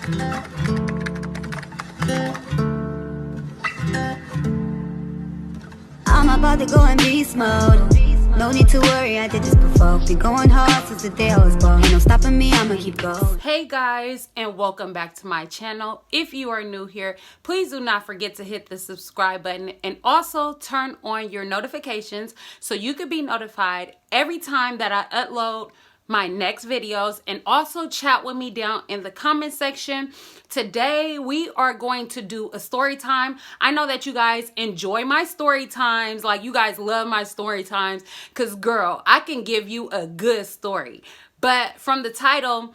I'm about to go in beast mode. No need to worry, I did this before. Been going hard since the day I was born. Ain't no stopping me, I'ma keep going. Hey guys, and welcome back to my channel. If you are new here, please do not forget to hit the subscribe button and also turn on your notifications so you could be notified every time that I upload my next videos, and also chat with me down in the comment section. Today we are going to do a story time. I know that you guys enjoy my story times, like you guys love my story times, because girl, I can give you a good story. But from the title,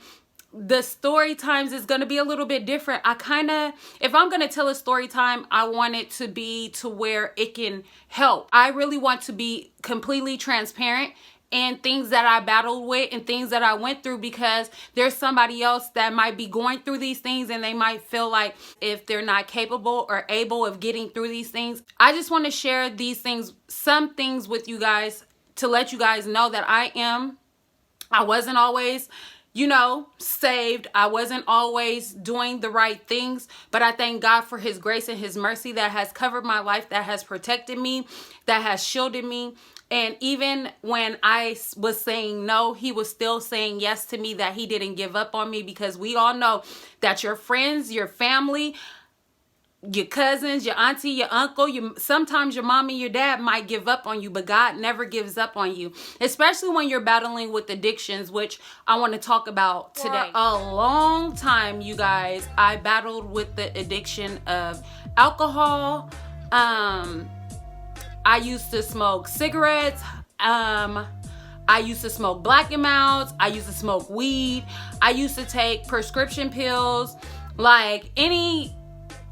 the story times is going to be a little bit different. If I'm going to tell a story time, I want it to be to where it can help. I really want to be completely transparent and things that I battled with and things that I went through, because there's somebody else that might be going through these things and they might feel like if they're not capable or able of getting through these things. I just want to share these things, some things with you guys to let you guys know that I wasn't always, saved. I wasn't always doing the right things, but I thank God for his grace and his mercy that has covered my life, that has protected me, that has shielded me. And even when I was saying no, he was still saying yes to me, that he didn't give up on me, because we all know that your friends, your family, your cousins, your auntie, your uncle, sometimes your mom and your dad might give up on you, but God never gives up on you, especially when you're battling with addictions, which I want to talk about today. For a long time, you guys, I battled with the addiction of alcohol. I used to smoke cigarettes. I used to smoke Black and Milds. I used to smoke weed. I used to take prescription pills, like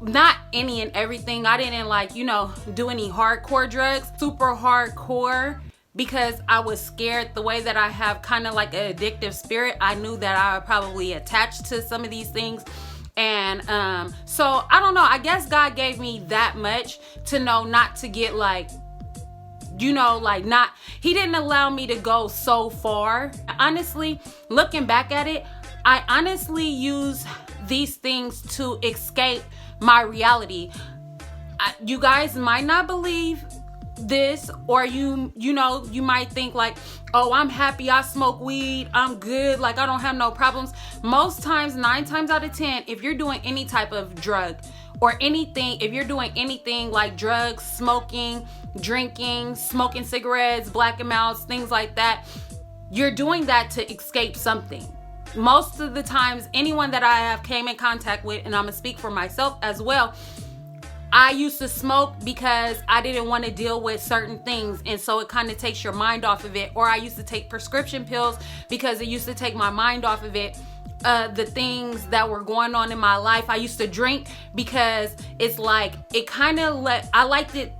not any and everything. I didn't do any hardcore drugs, super hardcore, because I was scared. The way that I have kind of like an addictive spirit, I knew that I would probably attach to some of these things. And so I don't know, I guess God gave me that much to know not to get he didn't allow me to go so far. Honestly, looking back at it, I honestly use these things to escape my reality. You guys might not believe this, or you might think like, oh, I'm happy I smoke weed, I'm good, like I don't have no problems. Most times, 9 times out of 10, if you're doing any type of drug or anything, if you're doing anything like drugs, smoking, drinking, smoking cigarettes, Black and Milds, things like that, you're doing that to escape something. Most of the times, anyone that I have came in contact with, and I'm gonna speak for myself as well, I used to smoke because I didn't want to deal with certain things, and so it kind of takes your mind off of it. Or I used to take prescription pills because it used to take my mind off of it, the things that were going on in my life. I used to drink because it's like, it kind of I liked it,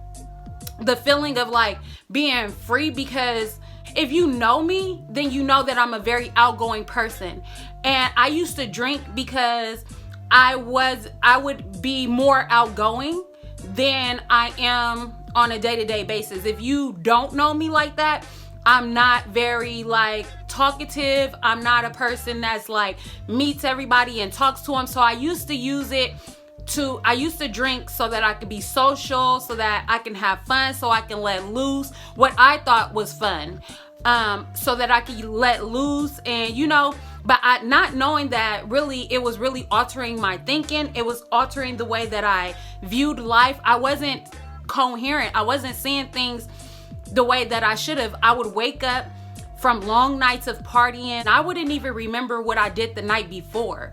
the feeling of like being free, because if you know me, then you know that I'm a very outgoing person. And I used to drink because I would be more outgoing than I am on a day-to-day basis. If you don't know me like that, I'm not very talkative. I'm not a person that's meets everybody and talks to them. So I used to drink so that I could be social, so that I can have fun, so I can let loose what I thought was fun, so that I could let loose, and but not knowing that really it was really altering my thinking. It was altering the way that I viewed life. I wasn't coherent. I wasn't seeing things the way that I should have. I would wake up from long nights of partying. I wouldn't even remember what I did the night before.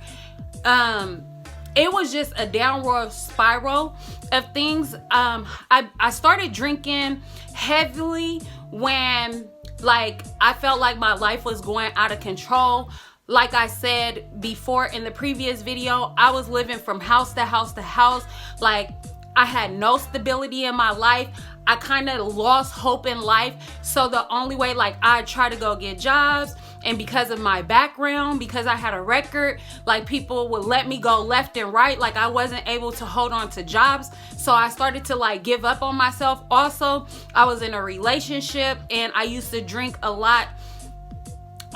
It was just a downward spiral of things. I started drinking heavily when I felt like my life was going out of control. Like I said before in the previous video, I was living from house to house to house. I had no stability in my life. I kind of lost hope in life. So the only way, I tried to go get jobs, and because of my background, because I had a record, people would let me go left and right. I wasn't able to hold on to jobs. So I started to give up on myself. Also, I was in a relationship and I used to drink a lot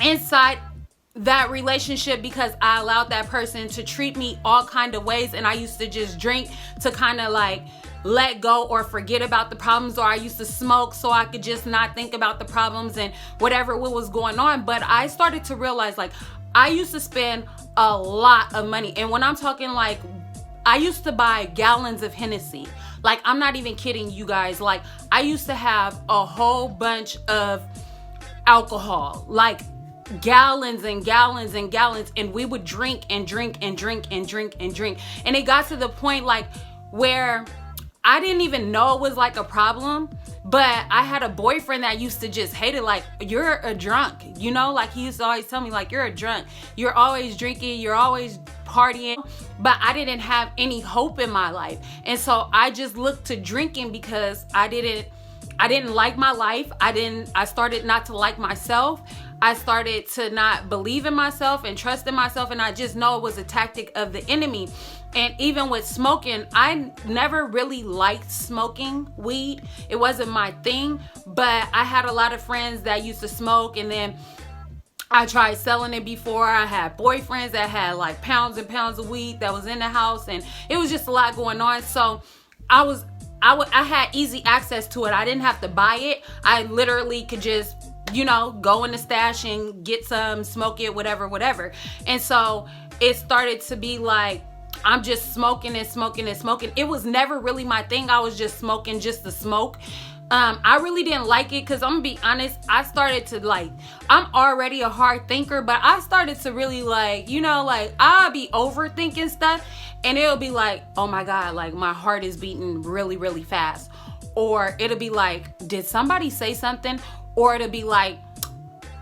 inside that relationship because I allowed that person to treat me all kind of ways, and I used to just drink to kind of like let go or forget about the problems, or I used to smoke so I could just not think about the problems and whatever was going on. But I started to realize, like, I used to spend a lot of money, and when I'm talking, like, I used to buy gallons of Hennessy. Like, I'm not even kidding you guys. Like, I used to have a whole bunch of alcohol, like gallons and gallons and gallons, and we would drink and drink and drink and drink and drink. And it got to the point like where I didn't even know it was like a problem, but I had a boyfriend that used to just hate it. Like, you're a drunk, you know, like he used to always tell me, like, you're a drunk, you're always drinking, you're always partying. But I didn't have any hope in my life, and so I just looked to drinking because I didn't like my life. I started not to like myself. I started to not believe in myself and trust in myself, and I just know it was a tactic of the enemy. And even with smoking, I never really liked smoking weed. It wasn't my thing, but I had a lot of friends that used to smoke, and then I tried selling it before. I had boyfriends that had like pounds and pounds of weed that was in the house, and it was just a lot going on. So I had easy access to it. I didn't have to buy it. I literally could just, you know, go in the stash and get some, smoke it, whatever. And so it started to be like, I'm just smoking and smoking and smoking. It was never really my thing. I was just smoking just to smoke. I really didn't like it because I'm gonna be honest, I started to like, I'm already a hard thinker, but I started to really like, you know, like I'll be overthinking stuff, and it'll be like, oh my God, like my heart is beating really, really fast. Or it'll be like, did somebody say something? Or it'll be like,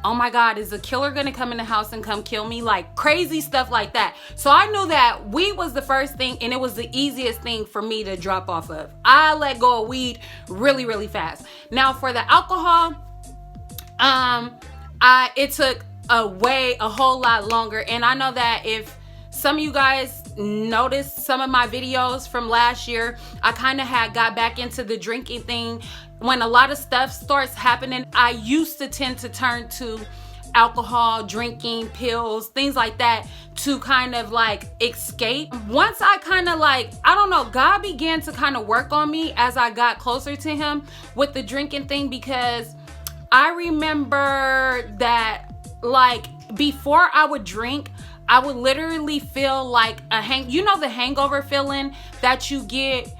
oh my God, is a killer gonna come in the house and come kill me? Like crazy stuff like that. So I knew that weed was the first thing, and it was the easiest thing for me to drop off of. I let go of weed really, really fast. Now for the alcohol, it took a whole lot longer. And I know that if some of you guys noticed some of my videos from last year, I kind of had got back into the drinking thing. When a lot of stuff starts happening, I used to tend to turn to alcohol, drinking, pills, things like that to kind of like escape. Once I kind of like, I don't know, God began to kind of work on me as I got closer to him with the drinking thing, because I remember that like before I would drink, I would literally feel like you know the hangover feeling that you get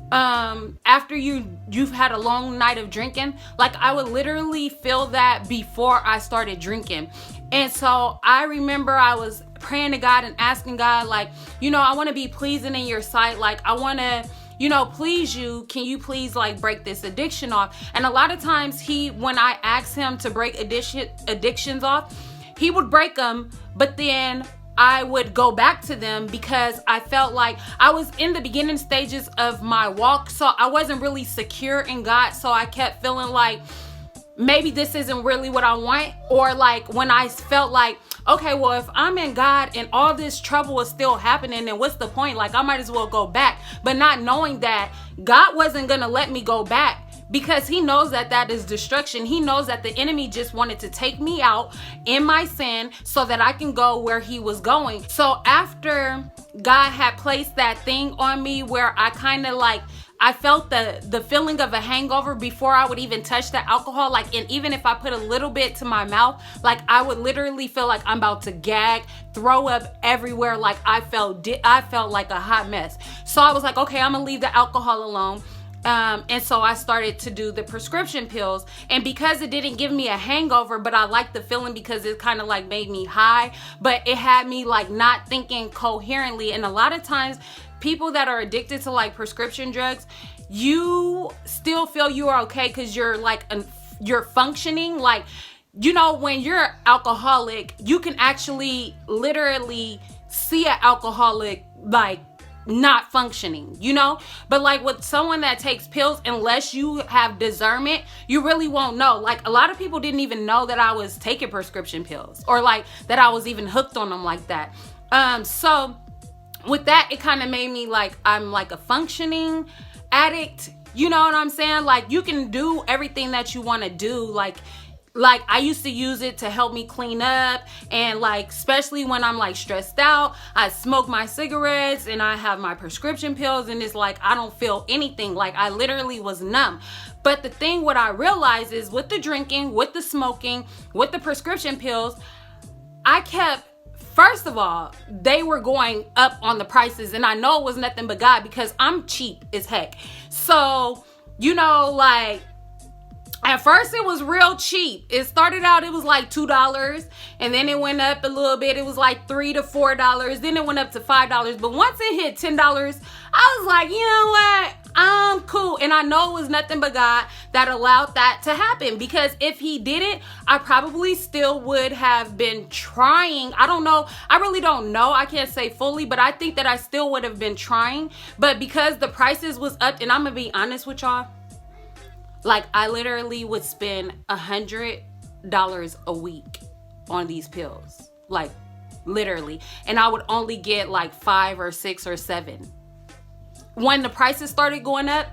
after you've had a long night of drinking. Like I would literally feel that before I started drinking. And so I remember I was praying to God and asking God, like, you know, I want to be pleasing in your sight. Like I want to, you know, please you. Can you please like break this addiction off? And a lot of times when I asked him to break addictions off, he would break them, but then I would go back to them because I felt like I was in the beginning stages of my walk. So I wasn't really secure in God. So I kept feeling like maybe this isn't really what I want. Or like when I felt like, okay, well, if I'm in God and all this trouble is still happening, then what's the point? Like I might as well go back. But not knowing that God wasn't going to let me go back, because he knows that that is destruction. He knows that the enemy just wanted to take me out in my sin so that I can go where he was going. So after God had placed that thing on me where I kind of like, I felt the feeling of a hangover before I would even touch the alcohol. Like, and even if I put a little bit to my mouth, like I would literally feel like I'm about to gag, throw up everywhere. Like I felt like a hot mess. So I was like, okay, I'm gonna leave the alcohol alone. And so I started to do the prescription pills, and because it didn't give me a hangover, but I liked the feeling because it kind of like made me high, but it had me like not thinking coherently. And a lot of times people that are addicted to like prescription drugs, you still feel you are okay because you're like, you're functioning. Like, you know, when you're alcoholic, you can actually literally see an alcoholic like not functioning, you know. But like with someone that takes pills, unless you have discernment, you really won't know. Like a lot of people didn't even know that I was taking prescription pills, or like that I was even hooked on them like that. So with that, it kind of made me like I'm like a functioning addict, you know what I'm saying? Like you can do everything that you want to do, like Like, I used to use it to help me clean up, and like, especially when I'm like stressed out, I smoke my cigarettes and I have my prescription pills, and it's like I don't feel anything. Like, I literally was numb. But the thing, what I realized is, with the drinking, with the smoking, with the prescription pills, I kept, first of all, they were going up on the prices, and I know it was nothing but God, because I'm cheap as heck. So, you know, like, at first it was real cheap. It started out, it was like $2, and then it went up a little bit. It was like $3 to $4. Then it went up to $5. But once it hit $10, I was like, you know what? I'm cool. And I know it was nothing but God that allowed that to happen, because if he didn't, I probably still would have been trying. I don't know. I really don't know. I can't say fully, but I think that I still would have been trying. But because the prices was up, and I'm gonna be honest with y'all, like, I literally would spend $100 a week on these pills, like, literally, and I would only get like 5 or 6 or 7. When the prices started going up,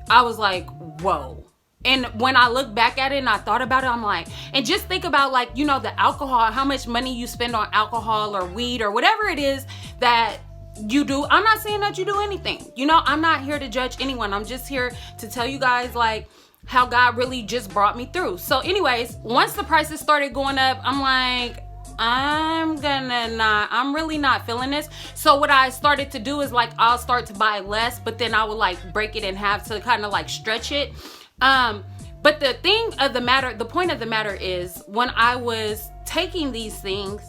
I was like, whoa. And when I look back at it and I thought about it, I'm like, and just think about, like, you know, the alcohol, how much money you spend on alcohol or weed or whatever it is that you do. I'm not saying that you do anything. You know, I'm not here to judge anyone. I'm just here to tell you guys, like, how God really just brought me through. So anyways, once the prices started going up, I'm like, I'm really not feeling this. So what I started to do is, like, I'll start to buy less, but then I would like break it in half to kind of like stretch it. But the point of the matter is, when I was taking these things,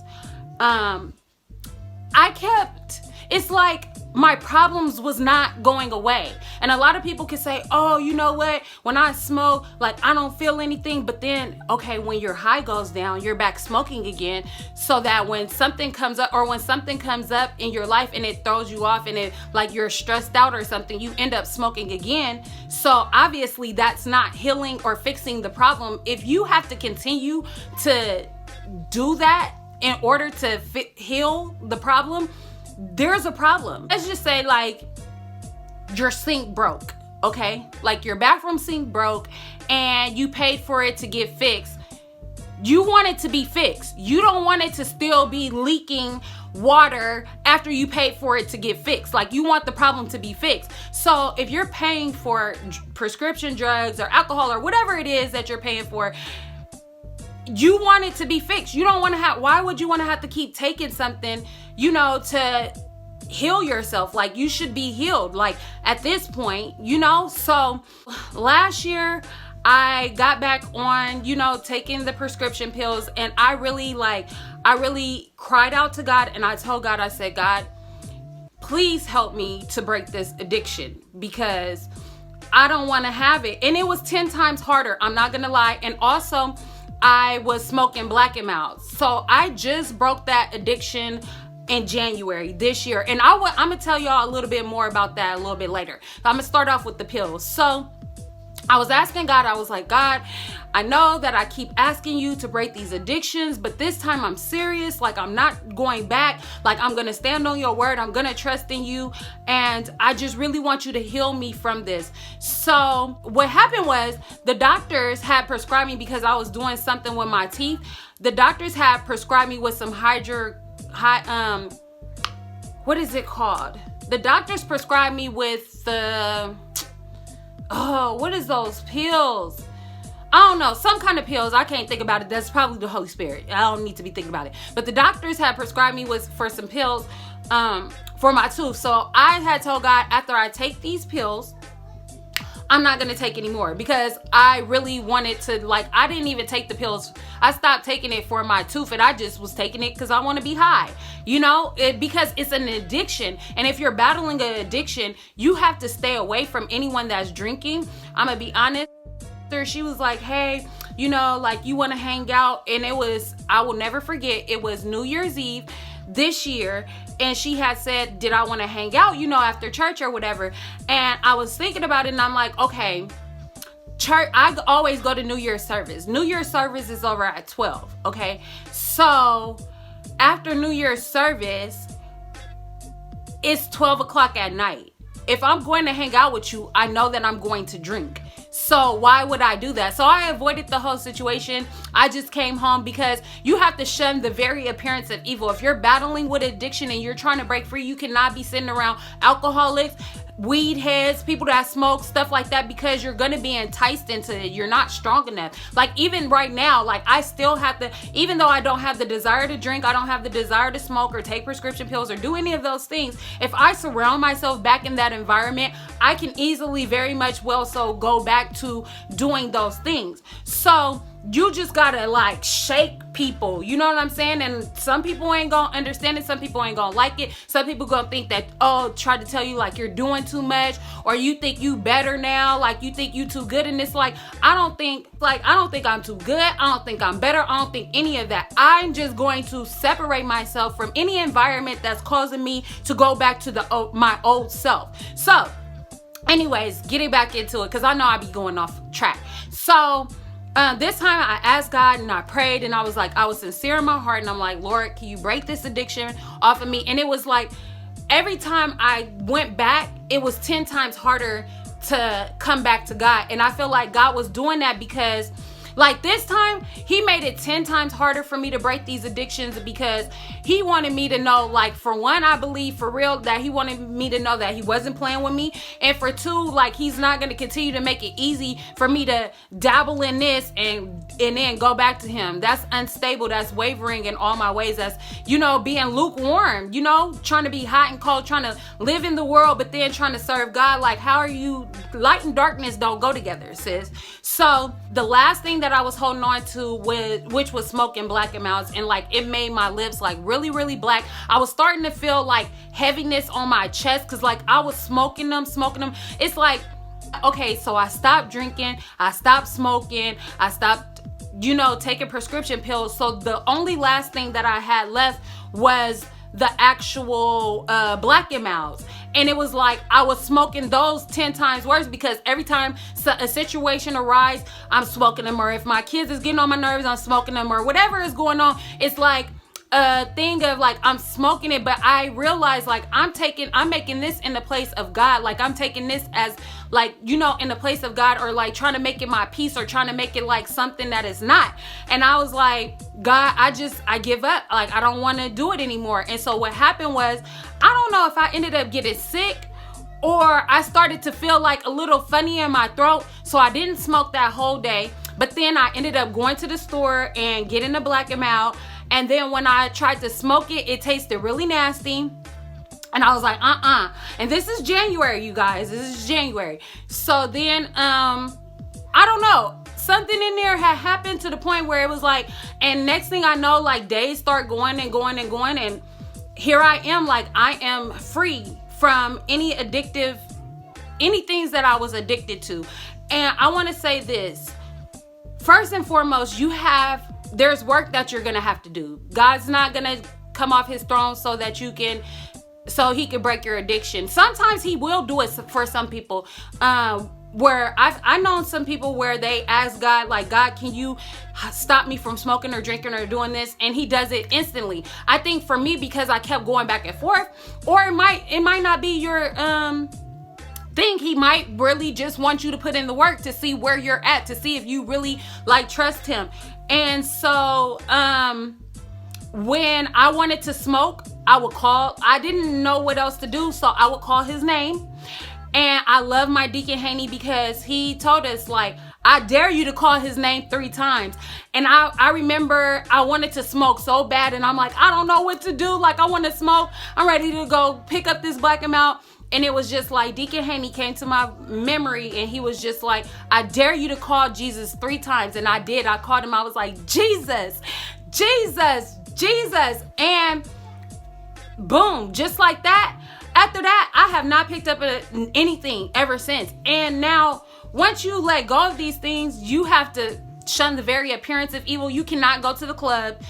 it's like my problems was not going away. And a lot of people can say, oh, you know what? When I smoke, like, I don't feel anything. But then, okay, when your high goes down, you're back smoking again. So that when something comes up, or when something comes up in your life and it throws you off, and it, like, you're stressed out or something, you end up smoking again. So obviously that's not healing or fixing the problem. If you have to continue to do that in order to heal the problem, there's a problem. Let's just say, like, your sink broke, okay? Like, your bathroom sink broke and you paid for it to get fixed. You want it to be fixed. You don't want it to still be leaking water after you paid for it to get fixed. Like, you want the problem to be fixed. So if you're paying for prescription drugs or alcohol or whatever it is that you're paying for, you want it to be fixed. You don't want to why would you want to have to keep taking something, you know, to heal yourself? Like, you should be healed, like, at this point, you know? So last year I got back on, you know, taking the prescription pills, and I really cried out to God, and I told God, I said, God, please help me to break this addiction, because I don't want to have it. And it was 10 times harder, I'm not gonna lie. And also, I was smoking Black and Milds. So I just broke that addiction in January this year. And I'm gonna tell y'all a little bit more about that a little bit later. I'm gonna start off with the pills. So I was asking God, I was like, God, I know that I keep asking you to break these addictions, but this time I'm serious. Like, I'm not going back. Like, I'm gonna stand on your word. I'm gonna trust in you. And I just really want you to heal me from this. So what happened was, the doctors had prescribed me, because I was doing something with my teeth. The doctors had prescribed me with some what is it called? The doctors prescribed me with the, what is those pills? I don't know, some kind of pills. I can't think about it. That's probably the Holy Spirit. I don't need to be thinking about it. But the doctors had prescribed me for some pills for my tooth. So I had told God, after I take these pills, I'm not gonna take any more, because I really wanted to, like, I didn't even take the pills. I stopped taking it for my tooth, and I just was taking it because I want to be high, you know, because it's an addiction. And if you're battling an addiction, you have to stay away from anyone that's drinking. I'm gonna be honest. She was like, hey, you know, like, you want to hang out? And it was, I will never forget, it was New Year's Eve this year, and she had said, did I want to hang out, you know, after church or whatever? And I was thinking about it, and I'm like, okay, church, I always go to New Year's service. New Year's service is over at 12, okay? So after New Year's service, it's 12 o'clock at night. If I'm going to hang out with you, I know that I'm going to drink. So why would I do that? So I avoided the whole situation. I just came home, because you have to shun the very appearance of evil. If you're battling with addiction and you're trying to break free, you cannot be sitting around alcoholics, weed heads, people that smoke, stuff like that, because you're gonna be enticed into it. You're not strong enough. Like, even right now, like, I still have to, even though I don't have the desire to drink, I don't have the desire to smoke or take prescription pills or do any of those things, if I surround myself back in that environment, I can easily, very much well so, go back to doing those things. So you just gotta like shake people, you know what I'm saying? And some people ain't gonna understand it, some people ain't gonna like it, some people gonna think that, oh, try to tell you like you're doing too much, or you think you better now, like you think you too good. And it's like, I don't think I'm too good, I don't think I'm better, I don't think any of that. I'm just going to separate myself from any environment that's causing me to go back to my old self. So anyways, getting back into it, because I know I be going off track. So this time I asked God and I prayed, and I was sincere in my heart, and I'm like, Lord, can you break this addiction off of me? And it was like, every time I went back, it was 10 times harder to come back to God. And I feel like God was doing that because, like, this time he made it 10 times harder for me to break these addictions, because he wanted me to know, like, for one, I believe for real that he wanted me to know that he wasn't playing with me. And for two, like, he's not going to continue to make it easy for me to dabble in this and then go back to him. That's unstable. That's wavering in all my ways. That's, you know, being lukewarm, you know, trying to be hot and cold, trying to live in the world, but then trying to serve God. Like, how are you? Light and darkness don't go together, sis. So the last thing that I was holding on to, which was smoking Black and Milds, and like, it made my lips like really, really black. I was starting to feel like heaviness on my chest, because like I was smoking them. It's like, okay, so I stopped drinking, I stopped smoking, I stopped, you know, taking prescription pills. So the only last thing that I had left was the actual Black and Milds. And it was like I was smoking those 10 times worse, because every time a situation arises, I'm smoking them. Or if my kids is getting on my nerves, I'm smoking them. Or whatever is going on, it's like a thing of like, I'm smoking it. But I realized, like, I'm making this in the place of God. Like, I'm taking this as, like, you know, in the place of God, or like trying to make it my peace, or trying to make it like something that is not. And I was like, God, I give up. Like, I don't want to do it anymore. And so what happened was, I don't know if I ended up getting sick, or I started to feel like a little funny in my throat. So I didn't smoke that whole day. But then I ended up going to the store and getting a Black and Mild. And then when I tried to smoke it, it tasted really nasty. And I was like, And this is January, you guys. This is January. So then, I don't know. Something in there had happened to the point where it was like, and next thing I know, like, days start going and going and going. And here I am, like, I am free from any things that I was addicted to. And I want to say this. First and foremost, there's work that you're going to have to do. God's not going to come off his throne so he can break your addiction. Sometimes he will do it for some people. Where I've known some people where they ask God, like, God, can you stop me from smoking or drinking or doing this? And he does it instantly. I think for me, because I kept going back and forth, or it might not be your thing. He might really just want you to put in the work to see where you're at, to see if you really like trust him. And so when I wanted to smoke, I didn't know what else to do, so I would call his name. And I love my Deacon Haney, because he told us, like, I dare you to call his name 3 times. And I remember I wanted to smoke so bad, and I'm like, I don't know what to do. Like, I want to smoke. I'm ready to go pick up this Black and Mild. And it was just like, Deacon Haney came to my memory, and he was just like, I dare you to call Jesus 3 times. And I did. I called him. I was like, Jesus, Jesus, Jesus. And boom, just like that. After that, I have not picked up anything ever since. And now, once you let go of these things, you have to shun the very appearance of evil. You cannot go to the club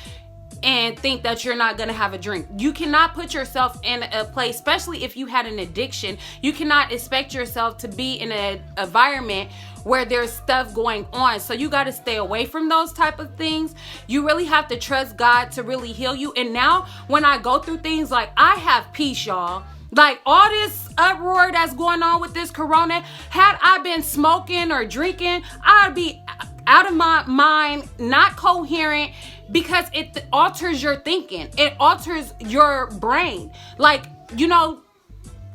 and think that you're not going to have a drink. You cannot put yourself in a place, especially if you had an addiction. You cannot expect yourself to be in an environment where there's stuff going on. So you got to stay away from those type of things. You really have to trust God to really heal you. And now when I go through things, like, I have peace, y'all. Like all this uproar that's going on with this corona, had I been smoking or drinking, I'd be out of my mind, not coherent, because it alters your thinking. It alters your brain. Like, you know,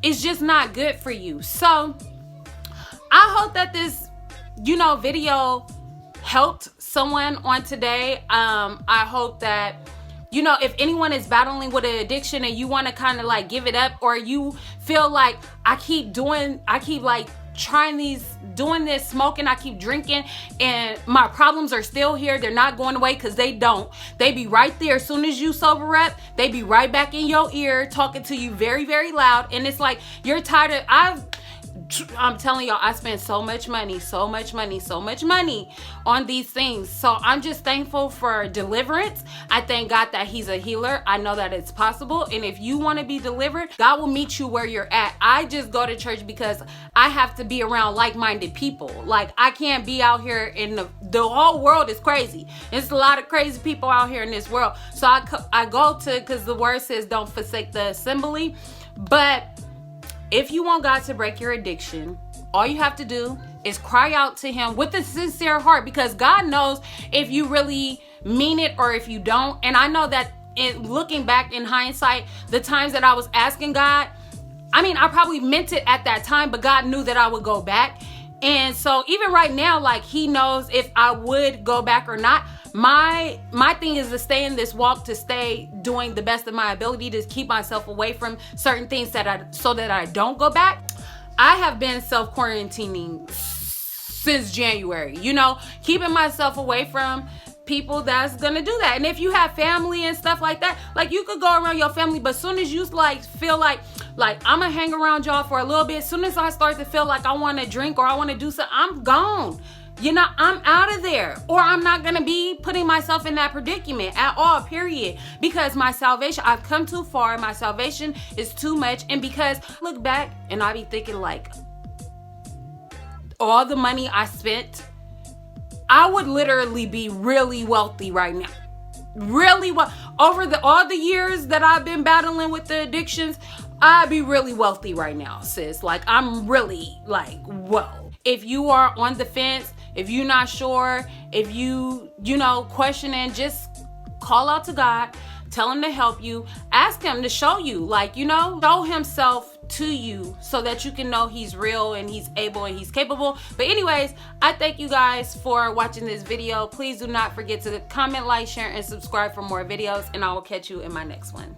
it's just not good for you. So I hope that this, you know, video helped someone on today. I hope that, you know, if anyone is battling with an addiction and you want to kind of like give it up, or you feel like I keep like doing this, smoking, I keep drinking, and my problems are still here, they're not going away, because they don't. They be right there. As soon as you sober up, they be right back in your ear talking to you very, very loud. And it's like, you're tired of, I'm telling y'all, I spent so much money on these things. So I'm just thankful for deliverance. I thank God that he's a healer. I know that it's possible. And if you want to be delivered, God will meet you where you're at. I just go to church because I have to be around like-minded people. Like, I can't be out here in the whole world is crazy. There's a lot of crazy people out here in this world. So I go to, because the word says don't forsake the assembly. But if you want God to break your addiction, all you have to do is cry out to him with a sincere heart, because God knows if you really mean it or if you don't. And I know that looking back in hindsight, the times that I was asking God, I mean, I probably meant it at that time, but God knew that I would go back. And so even right now, like, he knows if I would go back or not. My thing is to stay in this walk, to stay doing the best of my ability, to keep myself away from certain things so that I don't go back. I have been self-quarantining since January, you know, keeping myself away from people that's gonna do that. And if you have family and stuff like that, like, you could go around your family, but as soon as you like feel like I'm gonna hang around y'all for a little bit, as soon as I start to feel like I want to drink or I want to do something, I'm gone. You know, I'm out of there, or I'm not going to be putting myself in that predicament at all, period. Because my salvation, I've come too far. My salvation is too much. And because I look back and I be thinking, like, all the money I spent, I would literally be really wealthy right now. Really well. Over all the years that I've been battling with the addictions, I'd be really wealthy right now, sis. Like, I'm really like, whoa. If you are on the fence, if you're not sure, if you know, questioning, just call out to God, tell him to help you, ask him to show you, like, you know, show himself to you so that you can know he's real and he's able and he's capable. But anyways, I thank you guys for watching this video. Please do not forget to comment, like, share, and subscribe for more videos, and I will catch you in my next one.